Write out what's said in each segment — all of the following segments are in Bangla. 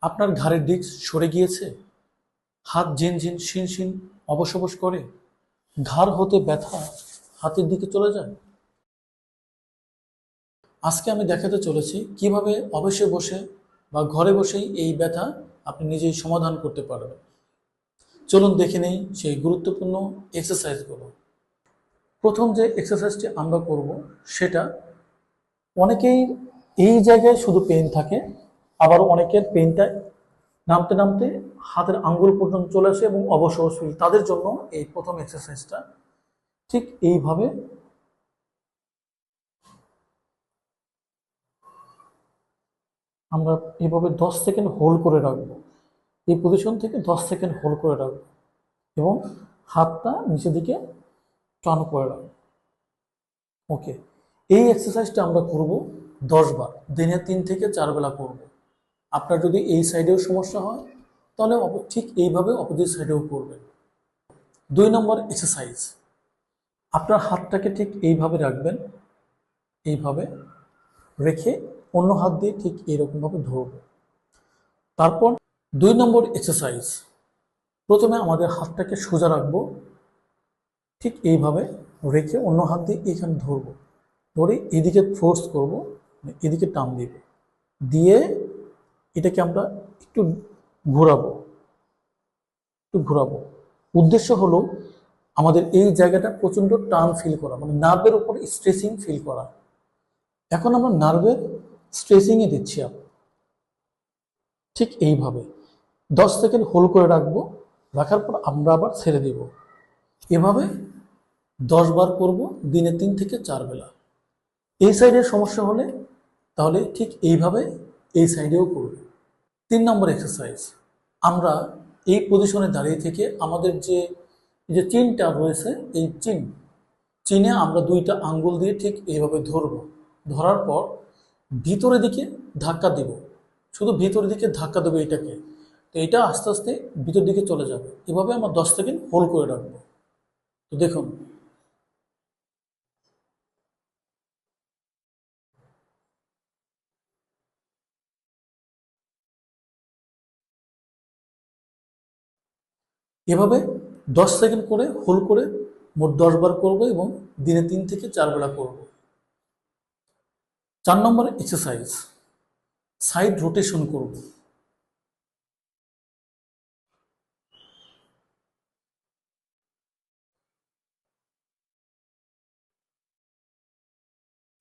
আপনার ঘাড়ের ডিস্ক সরে গিয়েছে, হাত ঝিনঝিন শিনশিন অবশ অবশ করে, ঘাড় হতে ব্যথা হাতের দিকে চলে যায়। আজকে আমি দেখাতে চলেছি কিভাবে অফিসে বসে বা ঘরে বসেই এই ব্যথা আপনি নিজেই সমাধান করতে পারবেন। চলুন দেখে নেই সেই গুরুত্বপূর্ণ এক্সারসাইজগুলো। প্রথম যে এক্সারসাইজটি আমরা করব সেটা, অনেকেই এই জায়গায় শুধু পেইন থাকে, আবার অনেকের পেইনটা নামতে নামতে হাতের আঙ্গুল পর্যন্ত চলে আসে এবং অবশ অবশ ফিল। তাদের জন্য এই প্রথম এক্সারসাইজটা ঠিক এইভাবে আমরা এইভাবে 10 সেকেন্ড হোল্ড করে রাখবো। এই পজিশন থেকে 10 সেকেন্ড হোল্ড করে রাখবো এবং হাতটা নিচের দিকে টান করে রাখবো। ওকে, এই এক্সারসাইজটা আমরা করব 10 বার, দিনে 3 থেকে 4 বেলা করব। আপনার যদি এই সাইডেও সমস্যা হয় তাহলে ঠিক এইভাবে অপোজিট সাইডেও করবেন। 2 নম্বর এক্সারসাইজ, আপনার হাতটাকে ঠিক এইভাবে রাখবেন, এইভাবে রেখে অন্য হাত দিয়ে ঠিক এইরকমভাবে ধরব। তারপর 2 নম্বর এক্সারসাইজ, প্রথমে আমাদের হাতটাকে সোজা রাখবো, ঠিক এইভাবে রেখে অন্য হাত দিয়ে এখানে ধরব, ধরে এদিকে ফোর্স করব, এদিকে টান দিব, দিয়ে এটাকে আমরা একটু ঘোরাবো, উদ্দেশ্য হলো আমাদের এই জায়গাটা প্রচণ্ড টান ফিল করা, মানে নার্ভের উপর স্ট্রেসিং ফিল করা। এখন আমরা নার্ভের স্ট্রেসিংয়ে দিচ্ছি ঠিক এইভাবে 10 সেকেন্ড হোল্ড করে রাখবো, রাখার পর আমরা আবার ছেড়ে দিব। এভাবে 10 বার করব, দিনে 3 থেকে 4 বেলা। এই সাইডের সমস্যা হলে তাহলে ঠিক এইভাবে এই সাইডেও করবে। 3 নম্বর এক্সারসাইজ, আমরা এই পজিশনে দাঁড়িয়ে থেকে আমাদের যে চিনটা রয়েছে, এই চিনে আমরা 2টা আঙ্গুল দিয়ে ঠিক এইভাবে ধরব। ধরার পর ভিতরের দিকে ধাক্কা দিব, শুধু ভিতরের দিকে ধাক্কা দেবো এটাকে, তো এটা আস্তে আস্তে ভিতর দিকে চলে যাবে। এভাবে আমরা 10 সেকেন্ড হোল্ড করে রাখবো। তো দেখুন, এভাবে 10 সেকেন্ড করে হোল্ড করে মোট 10 বার করবো এবং দিনে 3 থেকে 4 বেলা করব। 4 নম্বর এক্সারসাইজ, সাইড রোটেশন করব।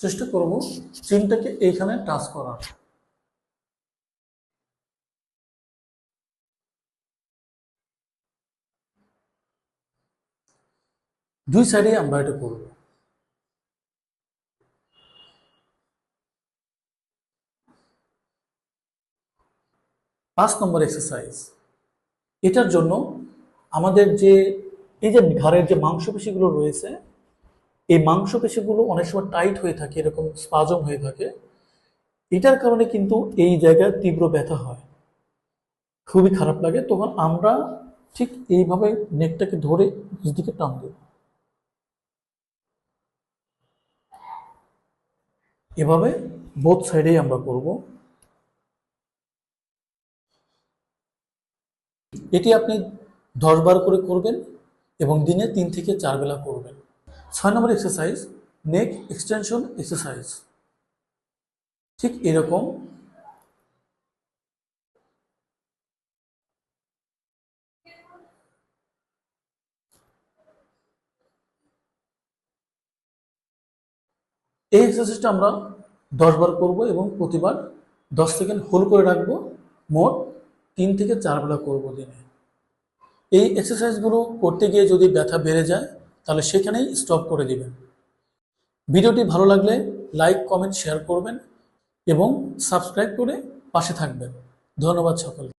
চেষ্টা করব চিনটাকে এইখানে টাচ করার। দুই সাইডে আমরা এটা করব। 5 নম্বর এক্সারসাইজ, এটার জন্য আমাদের যে এই যে ঘাড়ের যে মাংসপেশিগুলো রয়েছে, এই মাংসপেশিগুলো অনেক সময় টাইট হয়ে থাকে, এরকম স্পাজম হয়ে থাকে। এটার কারণে কিন্তু এই জায়গায় তীব্র ব্যথা হয়, খুবই খারাপ লাগে। তখন আমরা ঠিক এইভাবে নেকটাকে ধরে নিচদিকে টান দেব। এভাবে বোথ সাইডেই আমরা করব। এটি আপনি 10 বার করে করবেন এবং দিনে 3 থেকে 4 বেলা করবেন। 6 নম্বর এক্সারসাইজ, নেক এক্সটেনশন এক্সারসাইজ। ঠিক এরকম এই এক্সারসাইজটা আমরা 10 বার করব এবং প্রতিবার 10 সেকেন্ড হোল্ড করে রাখবো। মোট 3 থেকে 4 বেলা করব দিনে। এই এক্সারসাইজগুলো করতে গিয়ে যদি ব্যথা বেড়ে যায় তাহলে সেখানেই স্টপ করে দিবেন। ভিডিওটি ভালো লাগলে লাইক, কমেন্ট, শেয়ার করবেন এবং সাবস্ক্রাইব করে পাশে থাকবেন। ধন্যবাদ সকলকে।